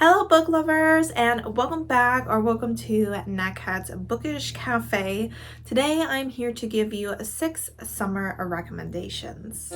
Hello, book lovers, and welcome back or welcome to Neckhead's Bookish Cafe. Today, I'm here to give you 6 summer recommendations.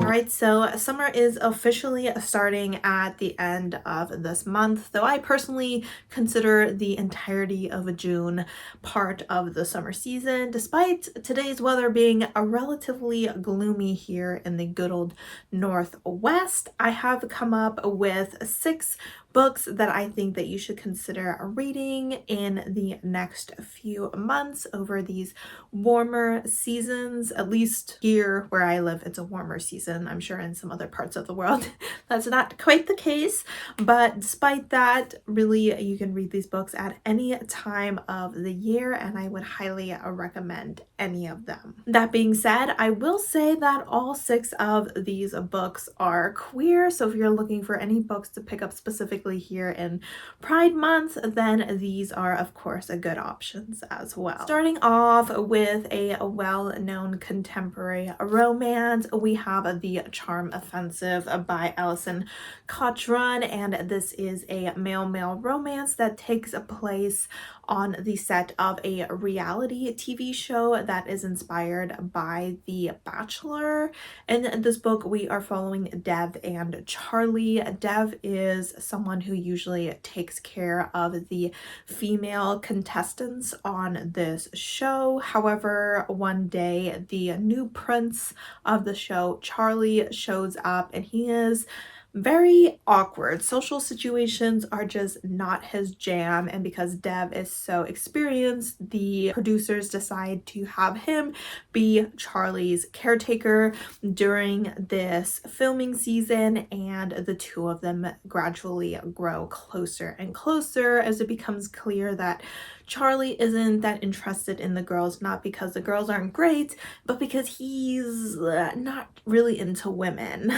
Alright, so summer is officially starting at the end of this month, though I personally consider the entirety of June part of the summer season, despite today's weather being a relatively gloomy here in the good old Northwest. I have come up with 6 books that I think that you should consider reading in the next few months over these warmer seasons. At least here where I live, it's a warmer season. I'm sure in some other parts of the world that's not quite the case, but despite that, really you can read these books at any time of the year, and I would highly recommend any of them. That being said, I will say that all 6 of these books are queer, so if you're looking for any books to pick up specifically here in Pride Month, then these are of course a good options as well. Starting off with a well-known contemporary romance, we have The Charm Offensive by Alison Cotran, and this is a male-male romance that takes place on the set of a reality TV show that is inspired by The Bachelor. In this book, we are following Dev and Charlie. Dev is someone who usually takes care of the female contestants on this show. However, one day the new prince of the show, Charlie, shows up and he is very awkward. Social situations are just not his jam, and because Dev is so experienced, the producers decide to have him be Charlie's caretaker during this filming season, and the two of them gradually grow closer and closer as it becomes clear that Charlie isn't that interested in the girls, not because the girls aren't great, but because he's not really into women.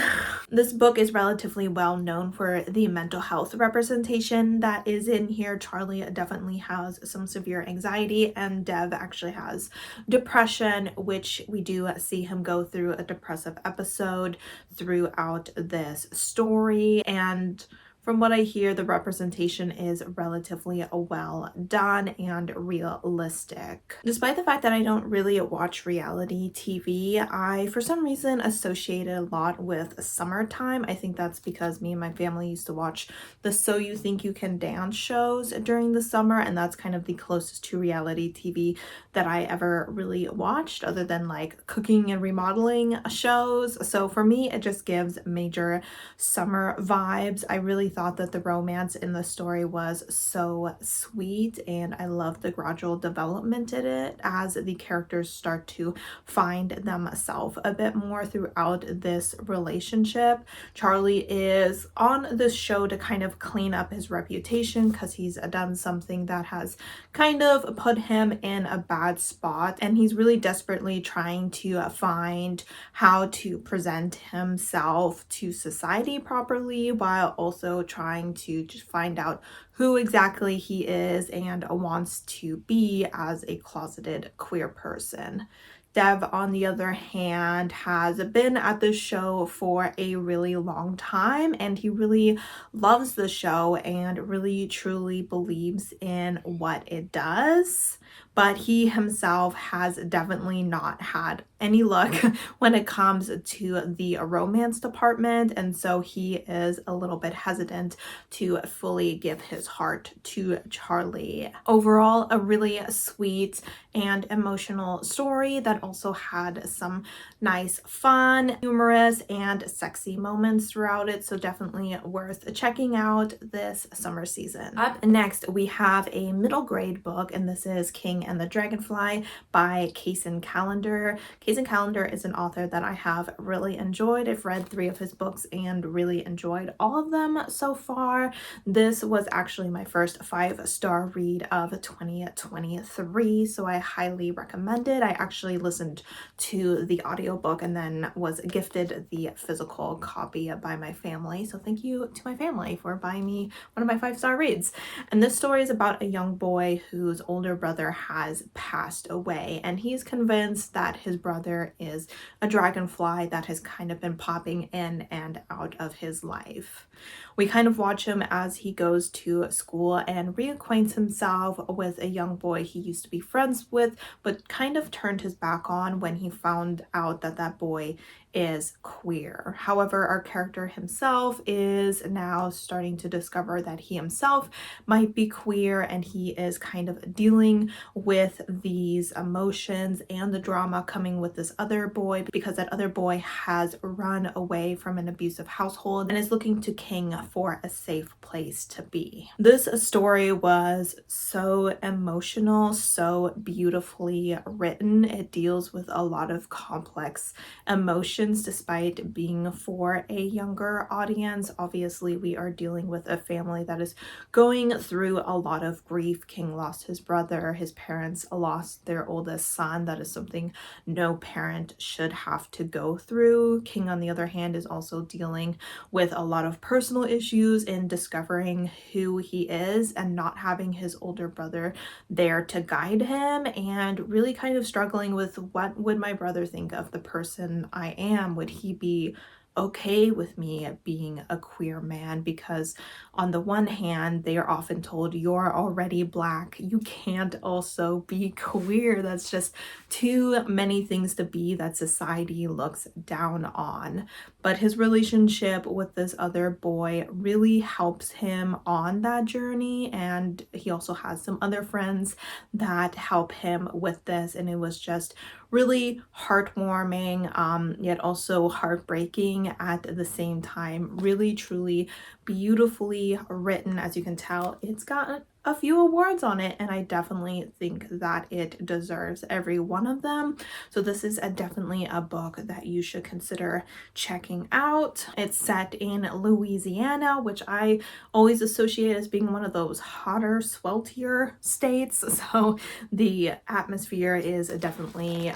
This book is relatively well known for the mental health representation that is in here. Charlie definitely has some severe anxiety, and Dev actually has depression, which we do see him go through a depressive episode throughout this story. And from what I hear, the representation is relatively well done and realistic. Despite the fact that I don't really watch reality TV, I for some reason associate it a lot with summertime. I think that's because me and my family used to watch the So You Think You Can Dance shows during the summer, and that's kind of the closest to reality TV that I ever really watched, other than like cooking and remodeling shows. So for me, it just gives major summer vibes. I really thought that the romance in the story was so sweet, and I love the gradual development in it as the characters start to find themselves a bit more throughout this relationship. Charlie is on this show to kind of clean up his reputation because he's done something that has kind of put him in a bad spot, and he's really desperately trying to find how to present himself to society properly while also trying to just find out who exactly he is and wants to be as a closeted queer person. Dev, on the other hand, has been at the show for a really long time, and he really loves the show and really truly believes in what it does. But he himself has definitely not had any luck when it comes to the romance department, and so he is a little bit hesitant to fully give his heart to Charlie. Overall, a really sweet and emotional story that also had some nice, fun, humorous, and sexy moments throughout it, so definitely worth checking out this summer season. Up next, we have a middle grade book, and this is King and the Dragonfly by Kaysen Callender. Kaysen Callender is an author that I have really enjoyed. I've read 3 of his books and really enjoyed all of them so far. This was actually my first 5-star read of 2023, so I highly recommend it. I actually listened to the audiobook and then was gifted the physical copy by my family, so thank you to my family for buying me one of my 5-star reads. And this story is about a young boy whose older brother brother has passed away, and he's convinced that his brother is a dragonfly that has kind of been popping in and out of his life. We kind of watch him as he goes to school and reacquaints himself with a young boy he used to be friends with, but kind of turned his back on when he found out that that boy is queer. However, our character himself is now starting to discover that he himself might be queer, and he is kind of dealing with these emotions and the drama coming with this other boy, because that other boy has run away from an abusive household and is looking to King for a safe place to be. This story was so emotional, so beautifully written. It deals with a lot of complex emotions despite being for a younger audience. Obviously, we are dealing with a family that is going through a lot of grief. King lost his brother, his parents lost their oldest son. That is something no parent should have to go through. King, on the other hand, is also dealing with a lot of personal issues in discovering who he is and not having his older brother there to guide him, and really kind of struggling with, what would my brother think of the person I am? Would he be okay with me being a queer man? Because on the one hand, they are often told, you're already Black, you can't also be queer. That's just too many things to be that society looks down on. But his relationship with this other boy really helps him on that journey, and he also has some other friends that help him with this, and it was just really heartwarming, yet also heartbreaking at the same time. Really, truly beautifully written. As you can tell, it's got a few awards on it, and I definitely think that it deserves every one of them. So this is definitely a book that you should consider checking out. It's set in Louisiana, which I always associate as being one of those hotter, sweltier states. So the atmosphere is definitely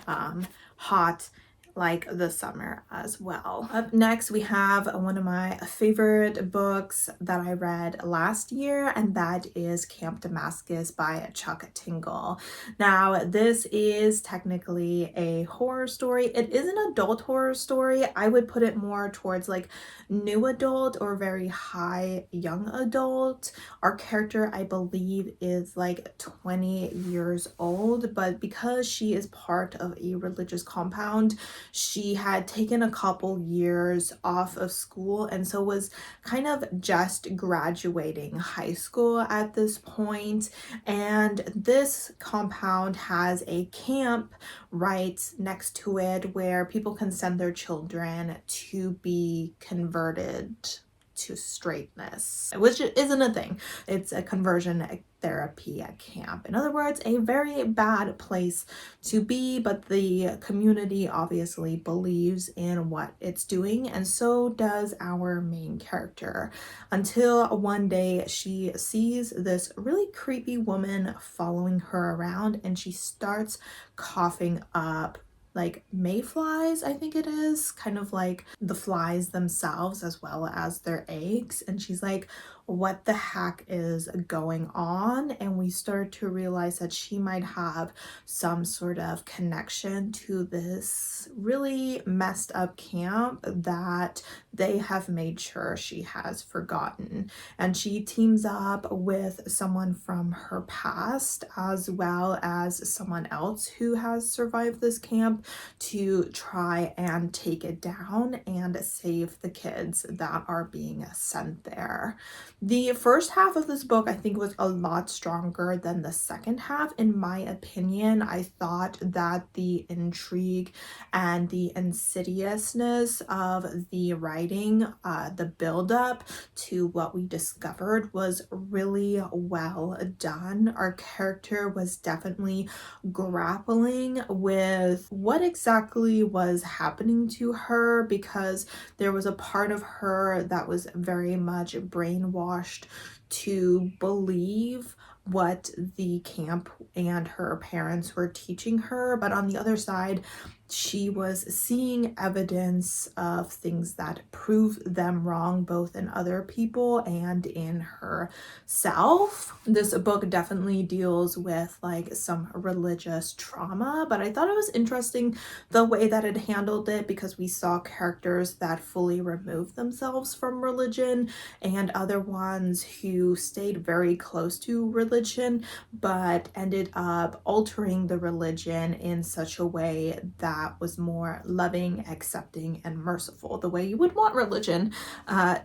hot, like the summer as well. Up next, we have one of my favorite books that I read last year, and that is Camp Damascus by Chuck Tingle. Now, this is technically a horror story. It is an adult horror story. I would put it more towards like new adult or very high young adult. Our character, I believe, is like 20 years old, but because she is part of a religious compound, she had taken a couple years off of school, and so was kind of just graduating high school at this point. And this compound has a camp right next to it where people can send their children to be converted to straightness, which isn't a thing. It's a conversion therapy at camp. In other words, a very bad place to be, but the community obviously believes in what it's doing, and so does our main character, until one day she sees this really creepy woman following her around, and she starts coughing up like mayflies, I think it is, kind of like the flies themselves as well as their eggs. And she's like, what the heck is going on? And we start to realize that she might have some sort of connection to this really messed up camp that they have made sure she has forgotten. And she teams up with someone from her past as well as someone else who has survived this camp to try and take it down and save the kids that are being sent there. The first half of this book, I think, was a lot stronger than the second half. In my opinion, I thought that the intrigue and the insidiousness of the writing, the build-up to what we discovered, was really well done. Our character was definitely grappling with what exactly was happening to her, because there was a part of her that was very much brainwashed to believe what the camp and her parents were teaching her, but on the other side, she was seeing evidence of things that prove them wrong, both in other people and in herself. This book definitely deals with like some religious trauma, but I thought it was interesting the way that it handled it, because we saw characters that fully removed themselves from religion and other ones who stayed very close to religion but ended up altering the religion in such a way that was more loving, accepting, and merciful, the way you would want religion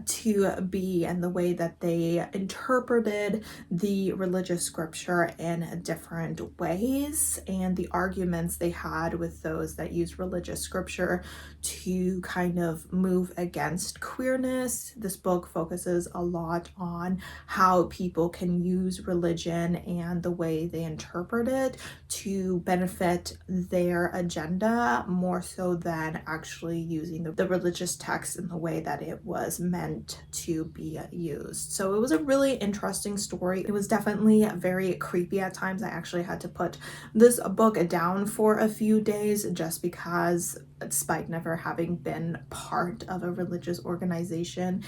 to be, and the way that they interpreted the religious scripture in different ways, and the arguments they had with those that use religious scripture to kind of move against queerness. This book focuses a lot on how people can use religion and the way they interpret it to benefit their agenda, more so than actually using the religious text in the way that it was meant to be used. So it was a really interesting story. It was definitely very creepy at times. I actually had to put this book down for a few days just because, despite never having been part of a religious organization,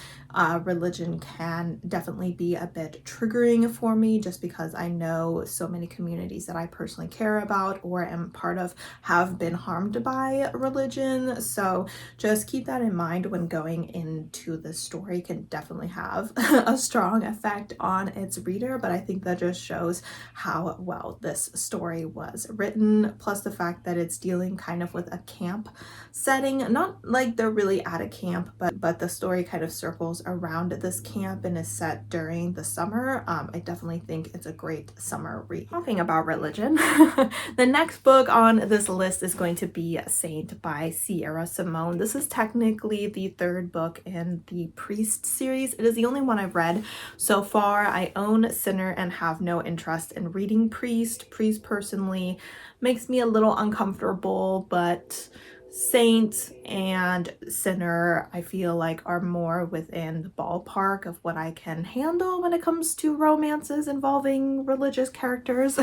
religion can definitely be a bit triggering for me, just because I know so many communities that I personally care about or am part of have been harmed by religion. So just keep that in mind when going into the story. It can definitely have a strong effect on its reader, but I think that just shows how well this story was written, plus the fact that it's dealing kind of with a camp setting. Not like they're really at a camp, but the story kind of circles around this camp and is set during the summer. I definitely think it's a great summer read. Talking about religion, the next book on this list is going to be Saint by Sierra Simone. This is technically the third book in the Priest series. It is the only one I've read so far. I own Sinner and have no interest in reading Priest. Priest personally makes me a little uncomfortable, but Saint and Sinner, I feel like, are more within the ballpark of what I can handle when it comes to romances involving religious characters.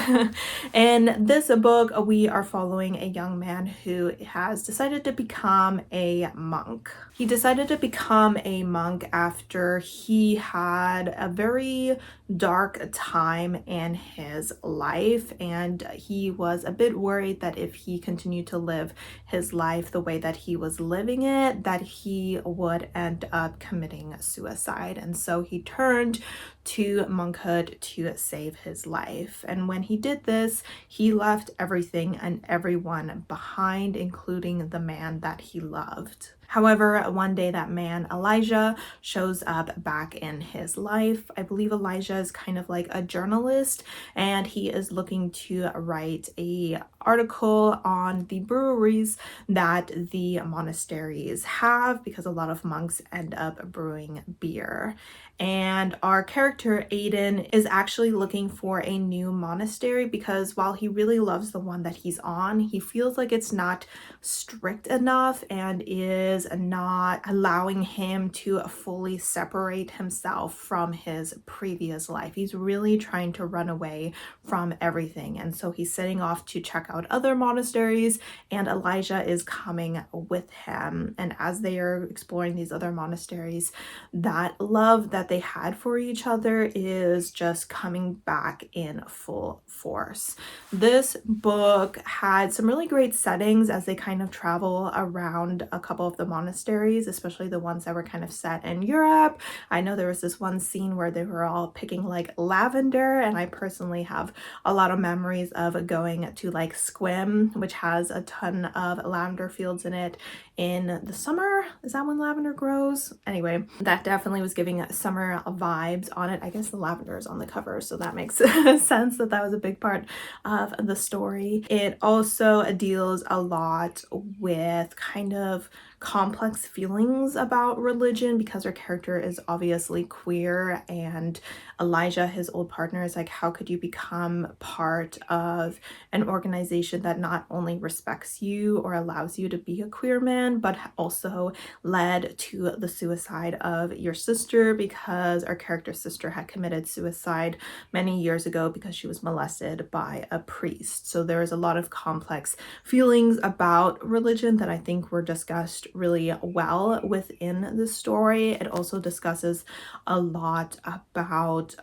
In this book, we are following a young man who has decided to become a monk. He decided to become a monk after he had a very dark time in his life, and he was a bit worried that if he continued to live his life the way that he was living it, that he would end up committing suicide. And so he turned to monkhood to save his life. And when he did this, he left everything and everyone behind, including the man that he loved. However, one day that man, Elijah, shows up back in his life. I believe Elijah is kind of like a journalist, and he is looking to write a article on the breweries that the monasteries have, because a lot of monks end up brewing beer. And our character Aiden is actually looking for a new monastery, because while he really loves the one that he's on, he feels like it's not strict enough and is not allowing him to fully separate himself from his previous life. He's really trying to run away from everything, and so he's setting off to check out other monasteries, and Elijah is coming with him. And as they are exploring these other monasteries, that love that they had for each other is just coming back in full force. This book had some really great settings as they kind of travel around a couple of the monasteries, especially the ones that were kind of set in Europe. I know there was this one scene where they were all picking like lavender, and I personally have a lot of memories of going to like Squim, which has a ton of lavender fields in it in the summer. Is that when lavender grows? Anyway, that definitely was giving summer vibes on it. I guess the lavender is on the cover, so that makes sense that that was a big part of the story. It also deals a lot with kind of complex feelings about religion because her character is obviously queer, and Elijah, his old partner, is like, how could you become part of an organization that not only respects you or allows you to be a queer man, but also led to the suicide of your sister, because our character's sister had committed suicide many years ago because she was molested by a priest. So there is a lot of complex feelings about religion that I think were discussed really well within the story. It also discusses a lot about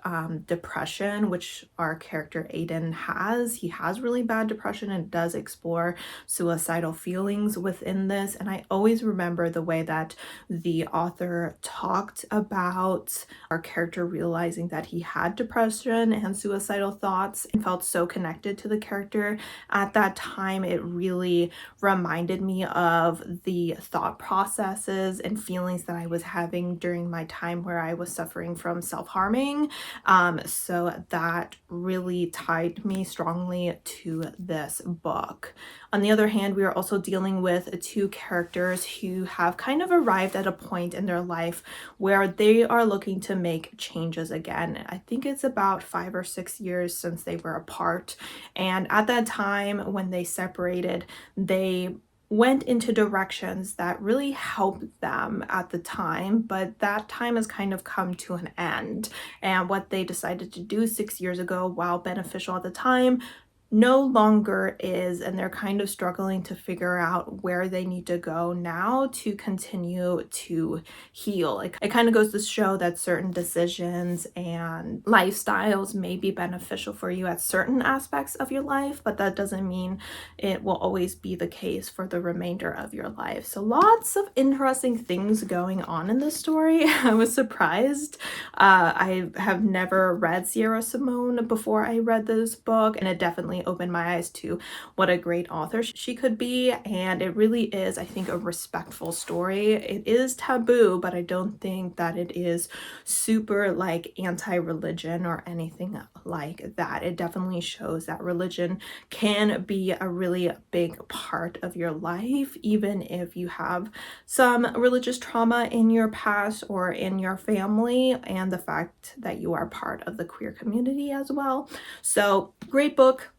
depression, which our character Aiden has. He has really bad depression and does explore suicidal feelings within this. And I always remember the way that the author talked about our character realizing that he had depression and suicidal thoughts and felt so connected to the character at that time. It really reminded me of the thought processes and feelings that I was having during my time where I was suffering from self-harming. So that really tied me strongly to this book. On the other hand, we are also dealing with two characters who have kind of arrived at a point in their life where they are looking to make changes again. I think it's about 5 or 6 years since they were apart. And at that time, when they separated, they went into directions that really helped them at the time, but that time has kind of come to an end. And what they decided to do 6 years ago, while beneficial at the time, no longer is, and they're kind of struggling to figure out where they need to go now to continue to heal. It kind of goes to show that certain decisions and lifestyles may be beneficial for you at certain aspects of your life, but that doesn't mean it will always be the case for the remainder of your life. So lots of interesting things going on in this story. I was surprised. I have never read Sierra Simone before I read this book, and it definitely opened my eyes to what a great author she could be. And it really is, I think, a respectful story. It is taboo, but I don't think that it is super like anti-religion or anything like that. It definitely shows that religion can be a really big part of your life, even if you have some religious trauma in your past or in your family, and the fact that you are part of the queer community as well. So great book,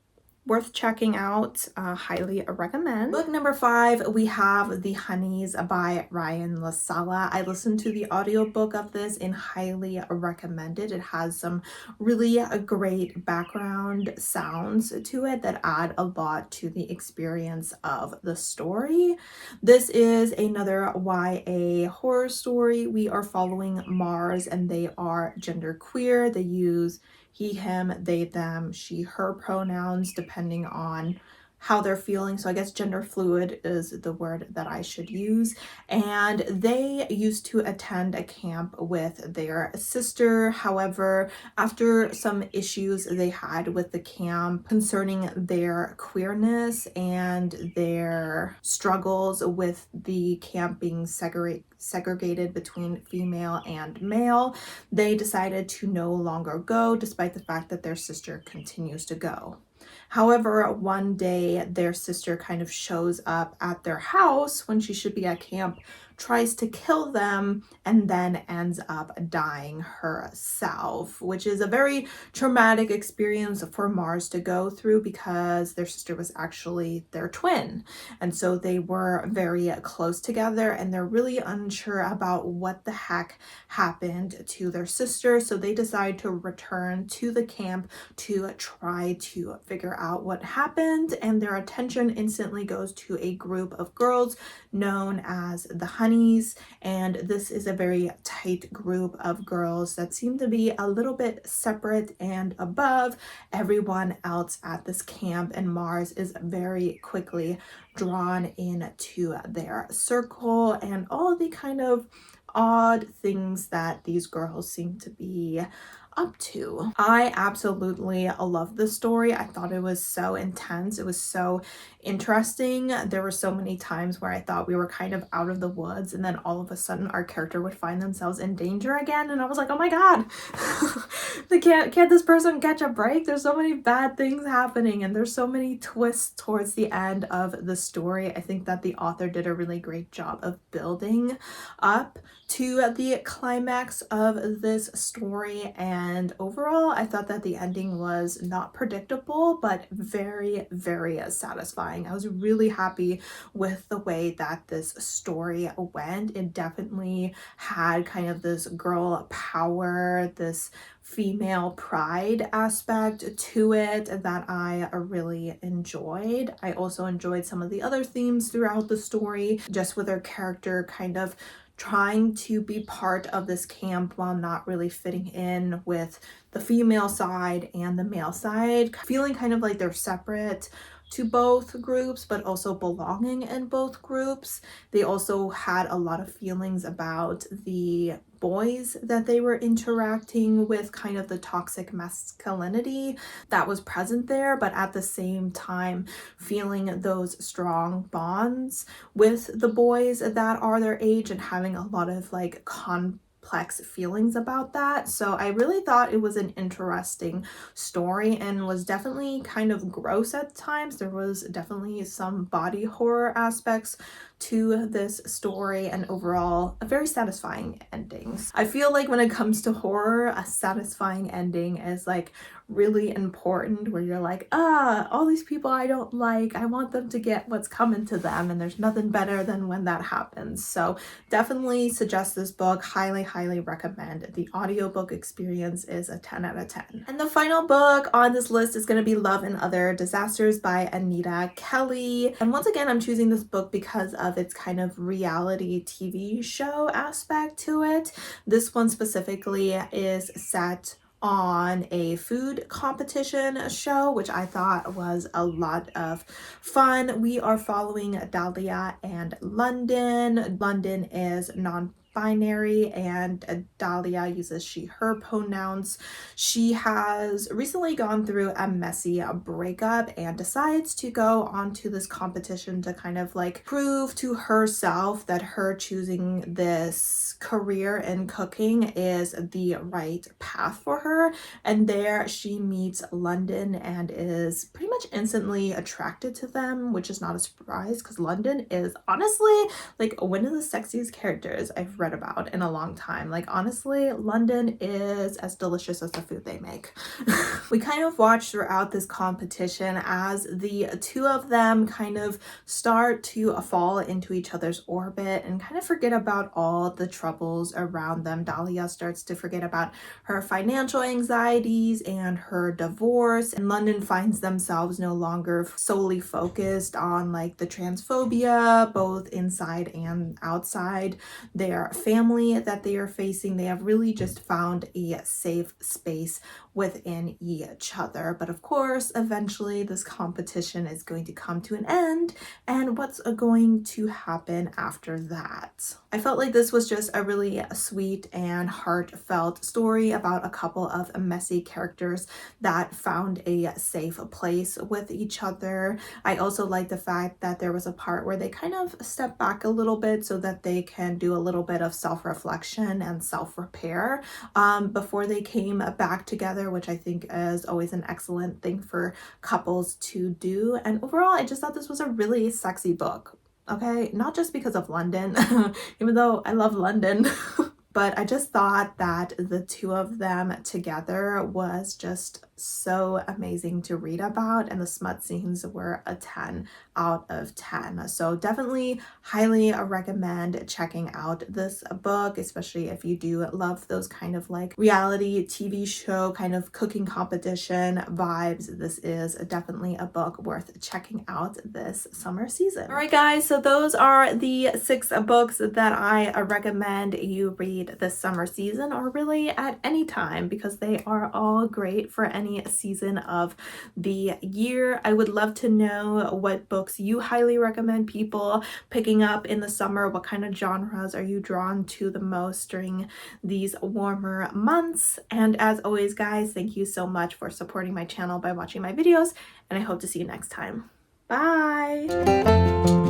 worth checking out, highly recommend. Book number 5, we have The Honeys by Ryan LaSala. I listened to the audiobook of this and highly recommend it. It has some really great background sounds to it that add a lot to the experience of the story. This is another YA horror story. We are following Mars, and they are genderqueer. They use he, him, they, them, she, her pronouns depending on how they're feeling. So I guess gender fluid is the word that I should use. And they used to attend a camp with their sister. However, after some issues they had with the camp concerning their queerness and their struggles with the camp being segregated between female and male, they decided to no longer go, despite the fact that their sister continues to go. However, one day their sister kind of shows up at their house when she should be at camp, tries to kill them, and then ends up dying herself, which is a very traumatic experience for Mars to go through because their sister was actually their twin. And so they were very close together, and they're really unsure about what the heck happened to their sister. So they decide to return to the camp to try to figure out what happened, and their attention instantly goes to a group of girls known as the Honeys. And this is a very tight group of girls that seem to be a little bit separate and above everyone else at this camp, and Mars is very quickly drawn into their circle and all the kind of odd things that these girls seem to be up to. I absolutely love this story. I thought it was so intense. It was so interesting. There were so many times where I thought we were kind of out of the woods, and then all of a sudden our character would find themselves in danger again, and I was like, oh my god. Can't this person catch a break? There's so many bad things happening, and there's so many twists towards the end of the story. I think that the author did a really great job of building up to the climax of this story, and overall I thought that the ending was not predictable but very, very satisfying. I was really happy with the way that this story went. It definitely had kind of this girl power, this female pride aspect to it that I really enjoyed. I also enjoyed some of the other themes throughout the story, just with her character kind of trying to be part of this camp while not really fitting in with the female side and the male side, feeling kind of like they're separate to both groups but also belonging in both groups. They also had a lot of feelings about the boys that they were interacting with, kind of the toxic masculinity that was present there, but at the same time feeling those strong bonds with the boys that are their age and having a lot of like complex feelings about that. So I really thought it was an interesting story and was definitely kind of gross at times. There was definitely some body horror aspects to this story, and overall a very satisfying endings. I feel like when it comes to horror, a satisfying ending is like really important, where you're like, all these people I don't like, I want them to get what's coming to them, and there's nothing better than when that happens. So definitely suggest this book. Highly recommend. The audiobook experience is a 10 out of 10. And the final book on this list is going to be Love and Other Disasters by Anita Kelly. And once again, I'm choosing this book because of its kind of reality TV show aspect to it. This one specifically is set on a food competition show, which I thought was a lot of fun. We are following Dahlia and London. London is non-binary and Dahlia uses she, her pronouns. She has recently gone through a messy breakup and decides to go onto this competition to kind of like prove to herself that her choosing this career in cooking is the right path for her. And there she meets London and is pretty much instantly attracted to them, which is not a surprise because London is honestly like one of the sexiest characters I've read about in a long time. Like honestly, London is as delicious as the food they make. We kind of watch throughout this competition as the two of them kind of start to fall into each other's orbit and kind of forget about all the troubles around them. Dahlia starts to forget about her financial anxieties and her divorce, and London finds themselves no longer solely focused on like the transphobia both inside and outside their family that they are facing. They have really just found a safe space within each other. But of course, eventually this competition is going to come to an end, and what's going to happen after that? I felt like this was just a really sweet and heartfelt story about a couple of messy characters that found a safe place with each other. I also like the fact that there was a part where they kind of step back a little bit so that they can do a little bit of self-reflection and self-repair before they came back together, which I think is always an excellent thing for couples to do. And overall, I just thought this was a really sexy book. Okay, not just because of London, even though I love London, but I just thought that the two of them together was just so amazing to read about, and the smut scenes were a 10 out of 10. So definitely highly recommend checking out this book, especially if you do love those kind of like reality TV show kind of cooking competition vibes. This is definitely a book worth checking out this summer season. All right guys, so those are the 6 books that I recommend you read read this summer season, or really at any time, because they are all great for any season of the year. I would love to know what books you highly recommend people picking up in the summer. What kind of genres are you drawn to the most during these warmer months? And as always, guys, thank you so much for supporting my channel by watching my videos, and I hope to see you next time. Bye!